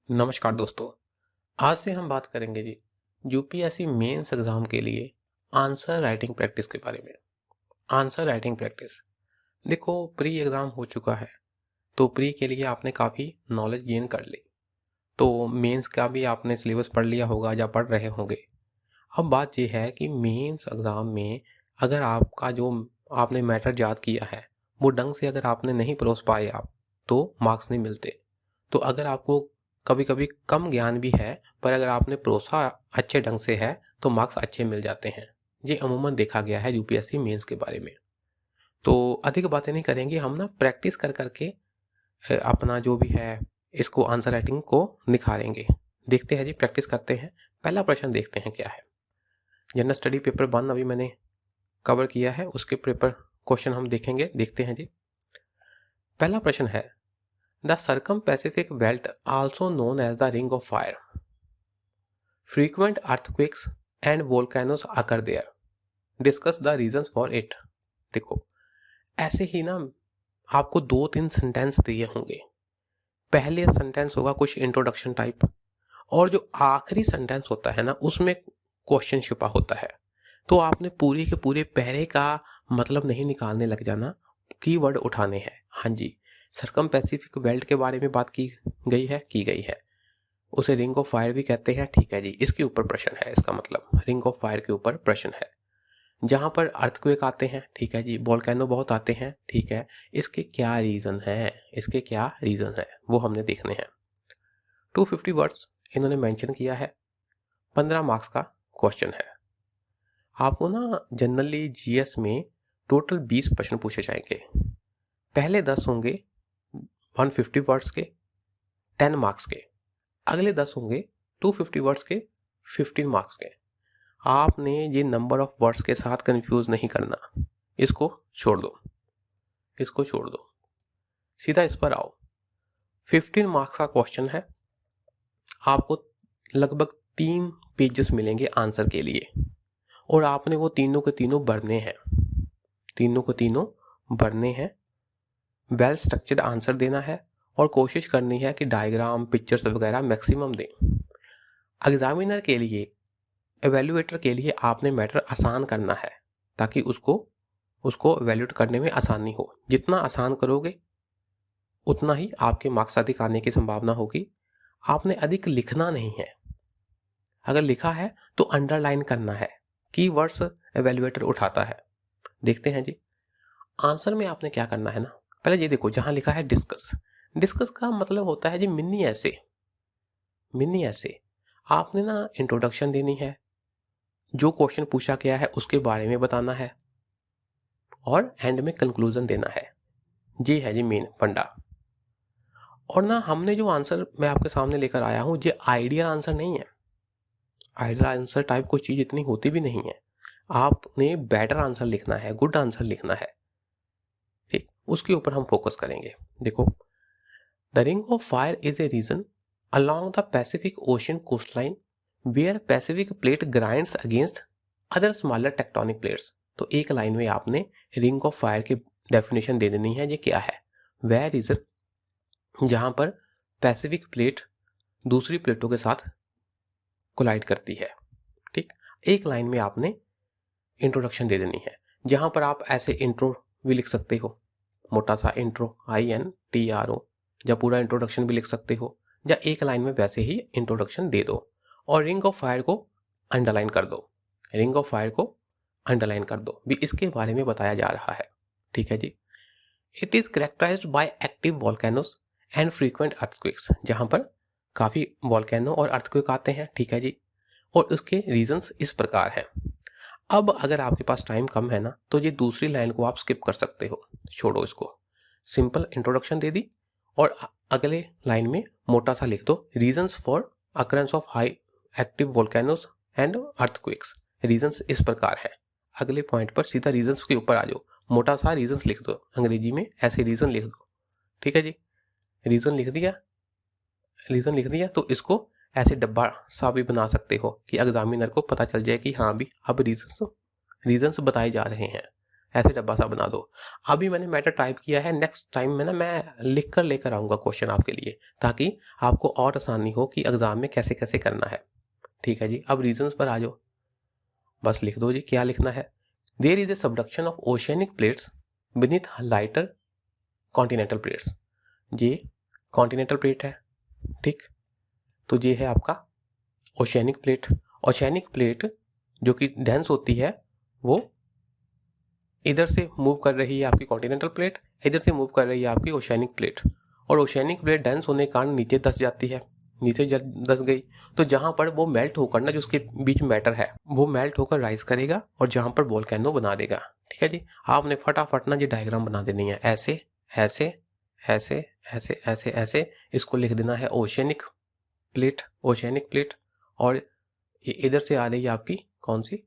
नमस्कार दोस्तों। आज से हम बात करेंगे जी यूपीएससी मेंस एग्जाम के लिए आंसर राइटिंग प्रैक्टिस के बारे में। आंसर राइटिंग प्रैक्टिस, देखो प्री एग्जाम हो चुका है तो प्री के लिए आपने काफ़ी नॉलेज गेन कर ली, तो मेंस का भी आपने सिलेबस पढ़ लिया होगा या पढ़ रहे होंगे। अब बात यह है कि मेंस एग्जाम में अगर आपका जो आपने मैटर याद किया है वो ढंग से अगर आपने नहीं परोस पाए आप, तो मार्क्स नहीं मिलते। तो अगर आपको कभी कभी कम ज्ञान भी है पर अगर आपने परोसा अच्छे ढंग से है तो मार्क्स अच्छे मिल जाते हैं। ये अमूमन देखा गया है यूपीएससी मेंस के बारे में। तो अधिक बातें नहीं करेंगे, हम ना प्रैक्टिस कर करके अपना जो भी है इसको आंसर राइटिंग को निखारेंगे। देखते हैं जी, प्रैक्टिस करते हैं। पहला प्रश्न देखते हैं क्या है। जनरल स्टडी पेपर 1 अभी मैंने कवर किया है, उसके पेपर क्वेश्चन हम देखेंगे। देखते हैं जी। पहला प्रश्न है, the circumpacific belt also known as the ring of fire. Frequent earthquakes and volcanoes occur there. Discuss the reasons for it. देखो ऐसे ही ना आपको 2-3 सेंटेंस दिए होंगे। पहले सेंटेंस होगा कुछ इंट्रोडक्शन टाइप, और जो आखिरी सेंटेंस होता है ना उसमें क्वेश्चन छुपा होता है। तो आपने पूरे के पूरे पैरे का मतलब नहीं निकालने लग जाना, कीवर्ड उठाने हैं। हाँ जी, सरकम पैसिफिक बेल्ट के बारे में बात की गई है। उसे रिंग ऑफ फायर भी कहते हैं। ठीक है जी, इसके ऊपर प्रश्न है, इसका मतलब रिंग ऑफ फायर के ऊपर प्रश्न है। जहां पर अर्थक्वेक आते हैं, ठीक है जी, वोल्केनो बहुत आते हैं, ठीक है। इसके क्या रीजन है, इसके क्या रीजन है वो हमने देखने हैं। 250 वर्ड्स इन्होंने मेंशन किया है। 15 मार्क्स का क्वेश्चन है। आपको ना जनरली जीएस में टोटल 20 प्रश्न पूछे जाएंगे। पहले 10 होंगे 150 वर्ड्स के 10 मार्क्स के, अगले 10 होंगे 250 वर्ड्स के 15 मार्क्स के। आपने ये नंबर ऑफ वर्ड्स के साथ कंफ्यूज नहीं करना, इसको छोड़ दो, इसको छोड़ दो, सीधा इस पर आओ। 15 मार्क्स का क्वेश्चन है। आपको लगभग 3 पेजेस मिलेंगे आंसर के लिए, और आपने वो तीनों के तीनों भरने हैं, तीनों को तीनों भरने हैं। वेल स्ट्रक्चर्ड आंसर देना है और कोशिश करनी है कि डायग्राम पिक्चर्स वगैरह मैक्सिमम दें। एग्जामिनर के लिए, एवेल्युएटर के लिए आपने मैटर आसान करना है ताकि उसको एवेल्यूएट करने में आसानी हो। जितना आसान करोगे उतना ही आपके मार्क्स अधिक आने की संभावना होगी। आपने अधिक लिखना नहीं है, अगर लिखा है तो अंडरलाइन करना है। कीवर्ड्स एवेल्युएटर उठाता है। देखते हैं जी, आंसर में आपने क्या करना है ना। पहले ये देखो, जहां लिखा है डिस्कस, डिस्कस का मतलब होता है जी मिनी ऐसे। मिनी ऐसे आपने ना इंट्रोडक्शन देनी है, जो क्वेश्चन पूछा गया है उसके बारे में बताना है, और एंड में कंक्लूजन देना है। ये है जी मेन फंडा। और ना हमने जो आंसर मैं आपके सामने लेकर आया हूँ, ये आइडियल आंसर नहीं है। आइडियल आंसर टाइप कोई चीज़ इतनी होती भी नहीं है। आपने बेटर आंसर लिखना है, गुड आंसर लिखना है, ठीक, उसके ऊपर हम फोकस करेंगे। देखो, the ring of fire is a region along the Pacific Ocean coastline where Pacific plate grinds against other smaller tectonic plates। तो एक लाइन में आपने रिंग ऑफ फायर की डेफिनेशन दे देनी है। ये क्या है? वह रीजन जहां पर पैसिफिक प्लेट दूसरी प्लेटों के साथ कोलाइड करती है, ठीक। एक लाइन में आपने इंट्रोडक्शन दे देनी है, जहां पर आप ऐसे इंट्रो भी लिख सकते हो, मोटा सा इंट्रो INTRO, या पूरा इंट्रोडक्शन भी लिख सकते हो, या एक लाइन में वैसे ही इंट्रोडक्शन दे दो और रिंग ऑफ फायर को अंडरलाइन कर दो। रिंग ऑफ फायर को अंडरलाइन कर दो भी, इसके बारे में बताया जा रहा है। ठीक है जी। It is characterized by active volcanoes and frequent earthquakes, जहां पर काफी वॉल्केनो और अर्थक्वेक आते हैं। ठीक है जी। और उसके रीजंस इस प्रकार हैं। अब अगर आपके पास टाइम कम है ना, तो ये दूसरी लाइन को आप स्किप कर सकते हो, छोड़ो इसको। सिंपल इंट्रोडक्शन दे दी और अगले लाइन में मोटा सा लिख दो, reasons for occurrence of high active volcanoes and earthquakes. Reasons इस प्रकार है। अगले पॉइंट पर सीधा रीजंस के ऊपर आ जाओ, मोटा सा रीजंस लिख दो, अंग्रेजी में ऐसे रीजन लिख दो। ठीक है जी। रीजन लिख दिया, रीजन लिख दिया, तो इसको ऐसे डब्बा सा भी बना सकते हो कि एग्जामिनर को पता चल जाए कि हाँ भी अब रीजंस बताए जा रहे हैं। ऐसे डब्बा सा बना दो। अभी मैंने मैटर टाइप किया है, नेक्स्ट टाइम में ना मैं लिख कर लेकर आऊँगा क्वेश्चन आपके लिए, ताकि आपको और आसानी हो कि एग्ज़ाम में कैसे कैसे करना है। ठीक है जी। अब रीजंस पर आ जाओ, बस लिख दो जी क्या लिखना है। There is a subduction of oceanic plates beneath lighter continental plates. ये कॉन्टिनेंटल प्लेट है, ठीक, तो ये है आपका ओशियनिक प्लेट। ओशियनिक प्लेट जो कि डेंस होती है वो इधर से मूव कर रही है आपकी कॉन्टिनेंटल प्लेट, इधर से मूव कर रही है आपकी ओशियनिक प्लेट, और ओशियनिक प्लेट डेंस होने के कारण नीचे धंस जाती है। नीचे जब धंस गई तो जहां पर वो मेल्ट होकर ना, जो उसके बीच मैटर है वो मेल्ट होकर राइज करेगा और जहां पर वोल्केनो बना देगा। ठीक है जी। आपने फटाफट ना ये डायग्राम बना देनी है, ऐसे ऐसे ऐसे ऐसे ऐसे ऐसे इसको लिख देना है ओशियनिक प्लेट, ओशियनिक प्लेट। और इधर से आ रही है आपकी कौन सी,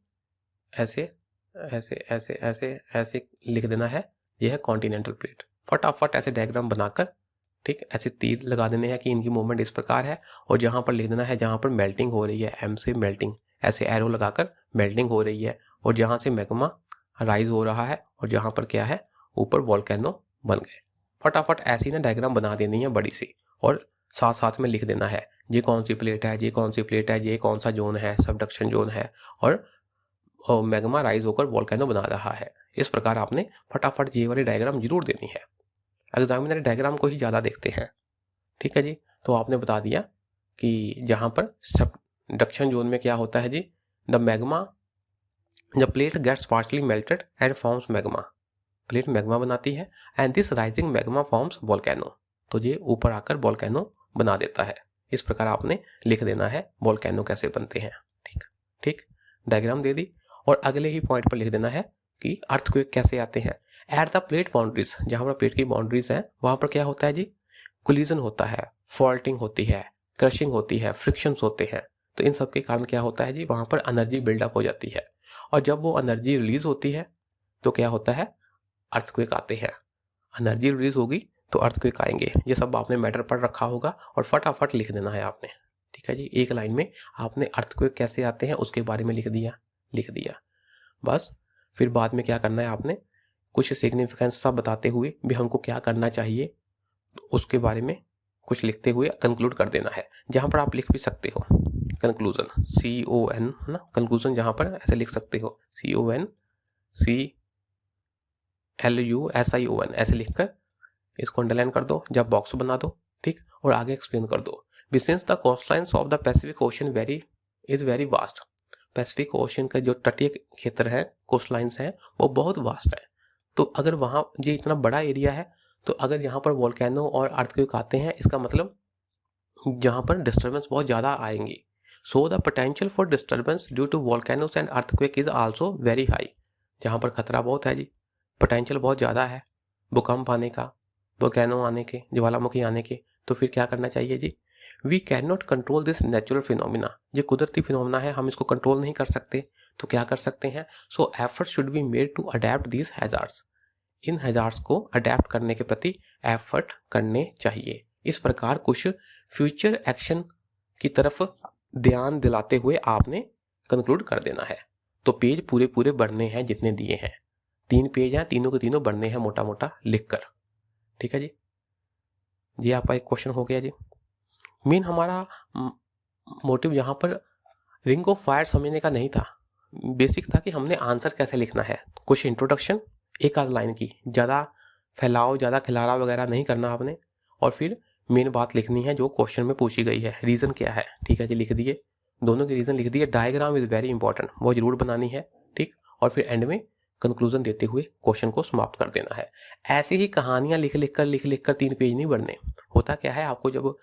ऐसे ऐसे ऐसे ऐसे ऐसे लिख देना है, यह है कॉन्टिनेंटल प्लेट। फटाफट ऐसे डायग्राम बनाकर, ठीक, ऐसे तीर लगा देने हैं कि इनकी मूवमेंट इस प्रकार है, और जहां पर लिख देना है जहां पर मेल्टिंग हो रही है, एम से मेल्टिंग, ऐसे एरो लगाकर मेल्टिंग हो रही है, और जहां से मैग्मा राइज हो रहा है, और जहां पर क्या है ऊपर वोल्केनो बन गए। फटाफट ऐसी ना डायग्राम बना देनी है बड़ी सी, और साथ साथ में लिख देना है ये कौन सी प्लेट है, ये कौन सी प्लेट है, ये कौन सा जोन है, सबडक्शन जोन है, और मैग्मा राइज होकर वोल्केनो बना रहा है। इस प्रकार आपने फटाफट ये वाली डायग्राम जरूर देनी है। एग्जामिनर डायग्राम को ही ज़्यादा देखते हैं। ठीक है जी। तो आपने बता दिया कि जहाँ पर सबडक्शन जोन में क्या होता है जी, the magma, the plate gets partially melted and forms magma, plate magma बनाती है, and this rising magma forms volcano, तो ये ऊपर आकर वोल्केनो बना देता है। इस प्रकार आपने लिख देना है वोल्केनो कैसे बनते हैं। ठीक ठीक, डायग्राम दे दी, और अगले ही पॉइंट पर लिख देना है कि अर्थक्वेक कैसे आते हैं। एट द प्लेट बाउंड्रीज, जहां पर प्लेट की बाउंड्रीज है वहां पर क्या होता है जी, कोलिजन होता है, फॉल्टिंग होती है, क्रशिंग होती है, फ्रिक्शंस होते हैं। तो इन सब के कारण क्या होता है जी, वहां पर एनर्जी बिल्डअप हो जाती है, और जब वो एनर्जी रिलीज होती है तो क्या होता है, अर्थक्वेक आते हैं। एनर्जी रिलीज होगी तो अर्थक्वेक आएंगे। ये सब आपने मैटर पढ़ रखा होगा, और फटाफट लिख देना है आपने। ठीक है जी। एक लाइन में आपने अर्थक्वेक कैसे आते हैं उसके बारे में लिख दिया बस। फिर बाद में क्या करना है, आपने कुछ सिग्निफिकेंस सा बताते हुए भी हमको क्या करना चाहिए उसके बारे में कुछ लिखते हुए कंक्लूड कर देना है। जहां पर आप लिख भी सकते हो कंक्लूजन, CON है ना, कंक्लूजन जहां पर ऐसे लिख सकते हो CONCLUSION, ऐसे लिखकर इसको अंडरलाइन कर दो, जब बॉक्स बना दो, ठीक, और आगे एक्सप्लेन कर दो। Since the coastlines of the Pacific ocean is very vast, Pacific ocean का जो तटीय क्षेत्र है, कोस्टलाइंस है, वो बहुत वास्ट है। तो अगर वहाँ ये इतना बड़ा एरिया है, तो अगर यहाँ पर वोल्केनो और अर्थक्वेक आते हैं, इसका मतलब यहाँ पर डिस्टर्बेंस बहुत ज़्यादा आएंगी। So the potential for disturbance due to volcanoes and earthquake is also very high. जहाँ पर खतरा बहुत है जी, पोटेंशियल बहुत ज़्यादा है भूकंप आने का, वोल्केनो आने के, ज्वालामुखी आने के। तो फिर क्या करना चाहिए जी, we can not control this natural phenomena, ये कुदरती फिनोमिना है, हम इसको कंट्रोल नहीं कर सकते। तो क्या कर सकते हैं, so effort should be made to adapt these hazards, इन हैजार्ड्स को अडेप्ट करने के प्रति एफर्ट करने चाहिए। इस प्रकार कुछ फ्यूचर एक्शन की तरफ ध्यान दिलाते हुए आपने कंक्लूड कर देना है। तो पेज पूरे पूरे बढ़ने हैं जितने दिए हैं, 3 पेज हैं, तीनों के तीनों बढ़ने हैं मोटा मोटा लिखकर। ठीक है जी। ये आपका एक क्वेश्चन हो गया जी। मेन हमारा मोटिव यहाँ पर रिंग ऑफ फायर समझने का नहीं था, बेसिक था कि हमने आंसर कैसे लिखना है। कुछ इंट्रोडक्शन, एक आध लाइन की, ज़्यादा फैलाओ, ज़्यादा खिलारा वगैरह नहीं करना आपने, और फिर मेन बात लिखनी है जो क्वेश्चन में पूछी गई है, रीज़न क्या है। ठीक है जी, लिख दिए, दोनों के रीज़न लिख दिए। डायग्राम इज़ वेरी इंपॉर्टेंट, वो जरूर बनानी है, ठीक, और फिर एंड में कंक्लूजन देते हुए क्वेश्चन को समाप्त कर देना है। ऐसी ही कहानियाँ लिख लिख कर 3 पेज नहीं बढ़ने। होता क्या है, आपको जब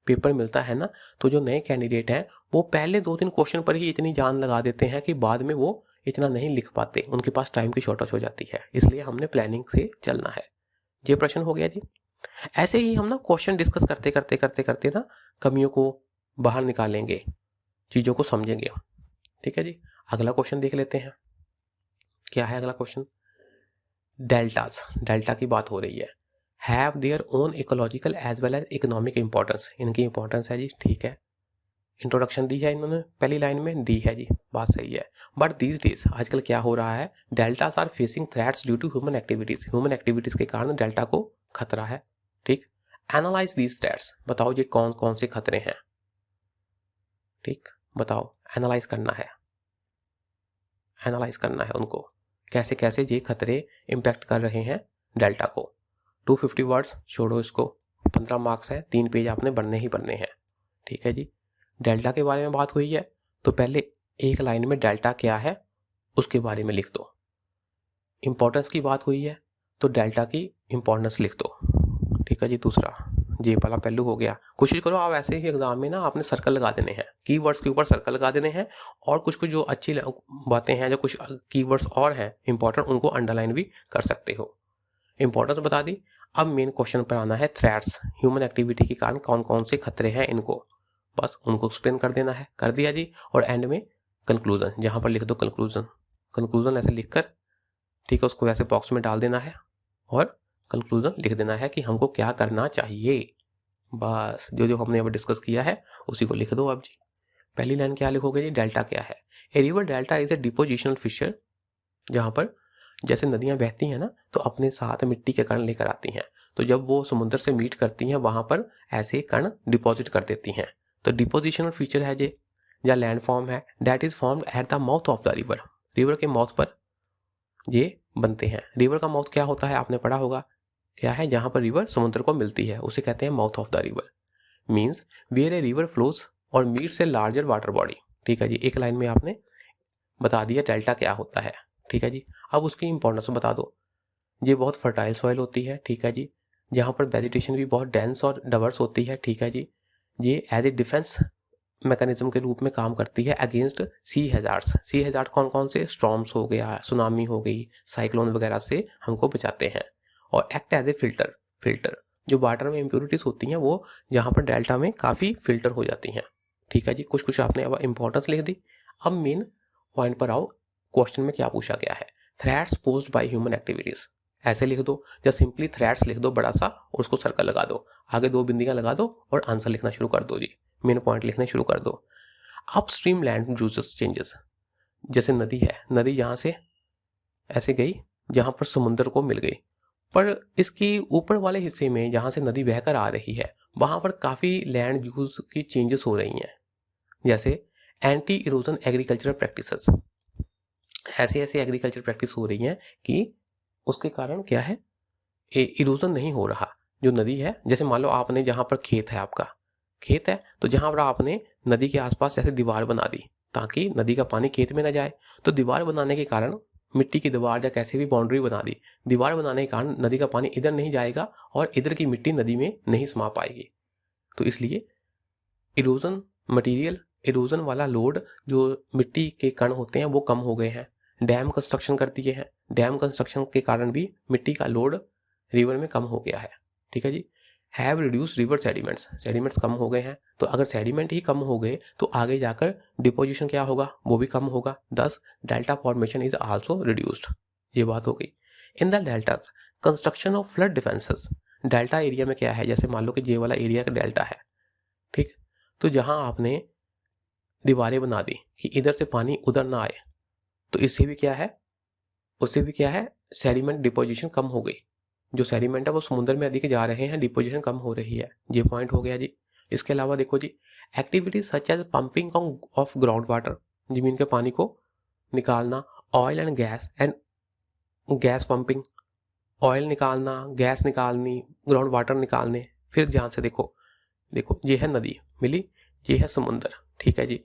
पेपर मिलता है ना, तो जो नए कैंडिडेट हैं वो पहले 2-3 क्वेश्चन पर ही इतनी जान लगा देते हैं कि बाद में वो इतना नहीं लिख पाते, उनके पास टाइम की शॉर्टेज हो जाती है। इसलिए हमने प्लानिंग से चलना है। ये प्रश्न हो गया जी। ऐसे ही हम ना क्वेश्चन डिस्कस करते ना कमियों को बाहर निकालेंगे, चीज़ों को समझेंगे। ठीक है जी। अगला क्वेश्चन देख लेते हैं, क्या है अगला क्वेश्चन। डेल्टास, डेल्टा की बात हो रही है। Have their own ecological as well as economic importance, इनकी इंपॉर्टेंस है जी, ठीक है। इंट्रोडक्शन दी है इन्होंने पहली लाइन में, दी है जी, बात सही है। बट दीज डेज आजकल क्या हो रहा है, deltas are facing threats due to human activities, human activities के कारण डेल्टा को खतरा है। ठीक, एनालाइज दीज थ्रेट्स, बताओ ये कौन कौन से खतरे हैं। ठीक, बताओ, एनालाइज करना है, एनालाइज करना है उनको, कैसे कैसे ये खतरे इम्पैक्ट कर रहे हैं डेल्टा को। 250 वर्ड्स छोड़ो इसको, 15 मार्क्स है, 3 पेज आपने बनने ही बनने हैं। ठीक है जी, डेल्टा के बारे में बात हुई है तो पहले एक लाइन में डेल्टा क्या है उसके बारे में लिख दो। इंपॉर्टेंस की बात हुई है तो डेल्टा की इंपॉर्टेंस लिख दो। ठीक है जी, दूसरा ये वाला पहलू हो गया। कोशिश करो आप ऐसे ही एग्जाम में ना आपने सर्कल लगा देने हैं, कीवर्ड्स के ऊपर सर्कल लगा देने हैं, और कुछ कुछ जो अच्छी बातें हैं, जो कुछ कीवर्ड्स और हैं इंपॉर्टेंट, उनको अंडरलाइन भी कर सकते हो। इंपॉर्टेंस बता दी। अब मेन क्वेश्चन पर आना है, थ्रेट्स, ह्यूमन एक्टिविटी के कारण कौन कौन से खतरे हैं, इनको बस उनको एक्सप्लेन कर देना है। कर दिया जी। और एंड में कंक्लूजन, जहां पर लिख दो कंक्लूजन, कंक्लूजन ऐसे लिखकर, ठीक है, उसको ऐसे बॉक्स में डाल देना है और कंक्लूजन लिख देना है कि हमको क्या करना चाहिए। बस जो जो हमने अभी डिस्कस किया है उसी को लिख दो। अब जी पहली लाइन क्या लिखोगे जी, डेल्टा क्या है। A river delta is a depositional feature, जहां पर जैसे नदियां बहती हैं ना तो अपने साथ मिट्टी के कण लेकर आती हैं, तो जब वो समुद्र से मीट करती हैं वहां पर ऐसे कण डिपॉजिट कर देती हैं। तो डिपोजिशनल फीचर है ये, या लैंड फॉर्म है, that is formed at the mouth of the river, river के माउथ पर ये बनते हैं। रिवर का माउथ क्या होता है आपने पढ़ा होगा, क्या है, जहां पर रिवर समुद्र को मिलती है उसे कहते हैं mouth of the river. Means where a river flows or meets a larger water body. ठीक है जी, एक लाइन में आपने बता दिया डेल्टा क्या होता है। ठीक है जी, अब उसकी इंपॉर्टेंस बता दो। ये बहुत फर्टाइल सॉइल होती है, ठीक है जी, जहाँ पर वेजिटेशन भी बहुत डेंस और डाइवर्स होती है। ठीक है जी, ये एज ए डिफेंस मैकेनिज्म के रूप में काम करती है अगेंस्ट सी हैजार्ड्स। सी हैजार्ड कौन कौन से, स्टॉर्म्स हो गया, सुनामी हो गई, साइक्लोन वगैरह से हमको बचाते हैं। और act as a filter, filter जो वाटर में इम्प्योरिटीज होती हैं वो जहाँ पर डेल्टा में काफ़ी फिल्टर हो जाती हैं। ठीक है जी, कुछ कुछ आपने अब इंपॉर्टेंस लिख दी। अब मेन पॉइंट पर आओ, क्वेश्चन में क्या पूछा गया है, threats posed by human activities, ऐसे लिख दो, या सिंपली थ्रेट्स लिख दो बड़ा सा और उसको सर्कल लगा दो, आगे 2 बिंदियां लगा दो और आंसर लिखना शुरू कर दो जी, मेन पॉइंट लिखने शुरू कर दो। अपस्ट्रीम लैंड यूजेस चेंजेस, जैसे नदी है, नदी यहाँ से ऐसे गई जहाँ पर समुद्र को मिल गई, पर इसकी ऊपर वाले हिस्से में जहाँ से नदी बहकर आ रही है वहाँ पर काफ़ी लैंड यूज की चेंजेस हो रही हैं, जैसे एंटी इरोजन एग्रीकल्चरल प्रैक्टिसेस, ऐसे ऐसे एग्रीकल्चर प्रैक्टिस हो रही हैं कि उसके कारण क्या है, इरोजन नहीं हो रहा। जो नदी है, जैसे मान लो आपने जहाँ पर खेत है, आपका खेत है तो जहाँ पर आपने नदी के आसपास ऐसे दीवार बना दी ताकि नदी का पानी खेत में ना जाए, तो दीवार बनाने के कारण, मिट्टी की दीवार या कैसे भी बाउंड्री बना दी, दीवार बनाने के कारण नदी का पानी इधर नहीं जाएगा और इधर की मिट्टी नदी में नहीं समा पाएगी। तो इसलिए इरोजन मटेरियल, इरोजन वाला लोड जो मिट्टी के कण होते हैं वो कम हो गए हैं। डैम कंस्ट्रक्शन कर दिए हैं, डैम कंस्ट्रक्शन के कारण भी मिट्टी का लोड रिवर में कम हो गया है। ठीक है जी, have reduce river sediments, sediments कम हो गए हैं, तो अगर सेडिमेंट ही कम हो गए तो आगे जाकर डिपोजिशन क्या होगा, वो भी कम होगा, thus delta formation is also reduced. ये बात हो गई। In the deltas construction of flood defences, delta area में क्या है, जैसे मान लो कि ये वाला एरिया का डेल्टा है, ठीक, तो जहां आपने दीवारें बना दी कि इधर से पानी उधर ना आए, तो इससे भी क्या है, उससे भी क्या है, सेडिमेंट डिपोजिशन कम हो गई, जो सेडिमेंट है वो समुद्र में अधिक जा रहे हैं, डिपोजिशन कम हो रही है। ये पॉइंट हो गया जी। इसके अलावा देखो जी, activities such as pumping of ground water, जमीन के पानी को निकालना, oil and gas pumping, oil निकालना, गैस निकालनी, ग्राउंड वाटर निकालने। फिर ध्यान से देखो, देखो ये है नदी मिली, ये है समुद्र, ठीक है जी।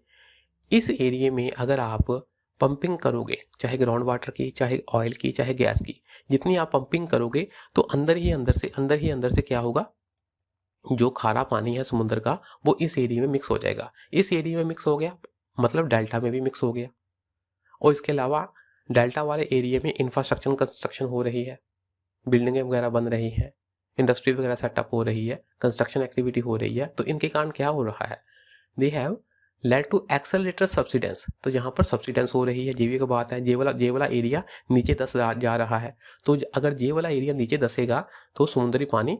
इस एरिया में अगर आप पंपिंग करोगे, चाहे ग्राउंड वाटर की, चाहे ऑयल की, चाहे गैस की, जितनी आप पंपिंग करोगे तो अंदर ही अंदर से क्या होगा, जो खारा पानी है समुद्र का वो इस एरिया में मिक्स हो जाएगा। इस एरिया में मिक्स हो गया मतलब डेल्टा में भी मिक्स हो गया। और इसके अलावा डेल्टा वाले एरिया में इंफ्रास्ट्रक्चर कंस्ट्रक्शन हो रही है, बिल्डिंगें वगैरह बन रही हैं, इंडस्ट्री वगैरह सेटअप हो रही है, कंस्ट्रक्शन एक्टिविटी हो रही है, तो इनके कारण क्या हो रहा है, they have led to accelerator subsidence, तो यहाँ पर सब्सिडेंस हो रही है। जीवी की बात है, जे वाला एरिया नीचे दस जा रहा है, तो अगर जे वाला एरिया नीचे दसेगा तो समुद्री पानी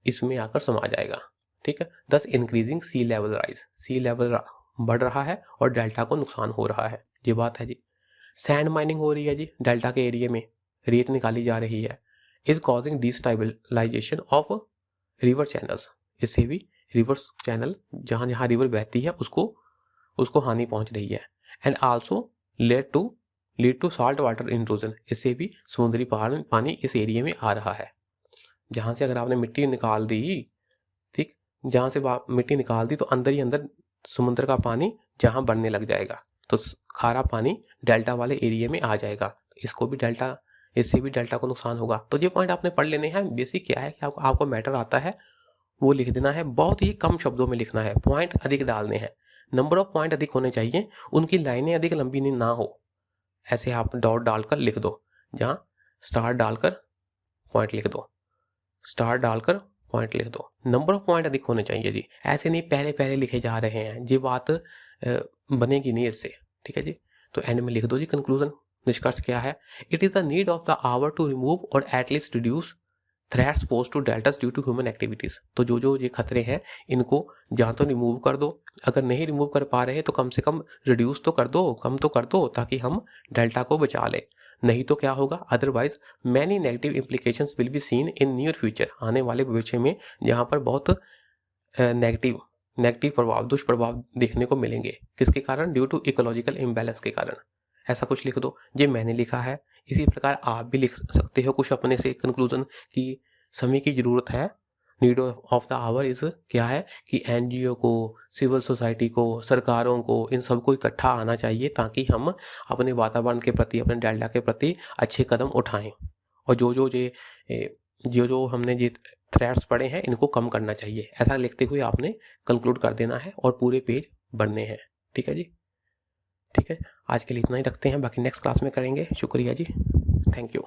इसमें आकर समा जाएगा। ठीक है। दस इंक्रीजिंग सी लेवल राइज, सी लेवल बढ़ रहा है और डेल्टा को नुकसान हो रहा है, ये बात है जी। सैंड माइनिंग हो रही है जी, डेल्टा के एरिया में रेत निकाली जा रही है, is causing destabilisation of river channels, इससे भी रिवर चैनल जहाँ जहाँ रिवर बहती है उसको हानि पहुंच रही है। And also lead to salt water intrusion, इससे भी समुद्री पानी इस एरिया में आ रहा है। जहाँ से अगर आपने मिट्टी निकाल दी, ठीक, जहाँ से मिट्टी निकाल दी तो अंदर ही अंदर समुद्र का पानी जहाँ बढ़ने लग जाएगा तो खारा पानी डेल्टा वाले एरिया में आ जाएगा, इससे भी डेल्टा को नुकसान होगा। तो ये पॉइंट आपने पढ़ लेने हैं। बेसिक क्या है कि आपको मैटर आता है वो लिख देना है, बहुत ही कम शब्दों में लिखना है, पॉइंट अधिक डालने हैं, नंबर ऑफ पॉइंट अधिक होने चाहिए, उनकी लाइनें अधिक लंबी ना हो। ऐसे आप डॉट डालकर लिख दो, जहाँ स्टार डालकर पॉइंट लिख दो, स्टार डालकर पॉइंट लिख दो, नंबर ऑफ पॉइंट अधिक होने चाहिए जी। ऐसे नहीं पहले पहले लिखे जा रहे हैं, ये बात बनेगी नहीं इससे, ठीक है जी। तो एंड में लिख दो जी कंक्लूजन, निष्कर्ष क्या है। It is the need of the hour to remove or at least reduce threats posed to deltas due to human activities. तो जो ये खतरे हैं इनको जहाँ तो रिमूव कर दो, अगर नहीं रिमूव कर पा रहे तो कम से कम रिड्यूस तो कर दो, कम तो कर दो, ताकि हम डेल्टा को बचा ले। नहीं तो क्या होगा, otherwise many negative implications will be seen in near future, आने वाले भविष्य में जहाँ पर बहुत नेगेटिव प्रभाव, दुष्प्रभाव देखने को मिलेंगे। किसके कारण, ड्यू टू इकोलॉजिकल इम्बैलेंस के कारण। ऐसा कुछ लिख दो, ये मैंने लिखा है। इसी प्रकार आप भी लिख सकते हो कुछ अपने से कंक्लूजन कि समय की जरूरत है, need of the our is क्या है कि एनजीओ को, सिविल सोसाइटी को, सरकारों को, इन सबको इकट्ठा आना चाहिए ताकि हम अपने वातावरण के प्रति, अपने डेल्टा के प्रति अच्छे कदम उठाएं। और जो हमने ये थ्रेट्स पढ़े हैं इनको कम करना चाहिए, ऐसा लिखते हुए आपने कंक्लूड कर देना है और पूरे पेज बढ़ने हैं। ठीक है जी, ठीक है। आज के लिए इतना ही रखते हैं, बाकी नेक्स्ट क्लास में करेंगे। शुक्रिया जी, थैंक यू।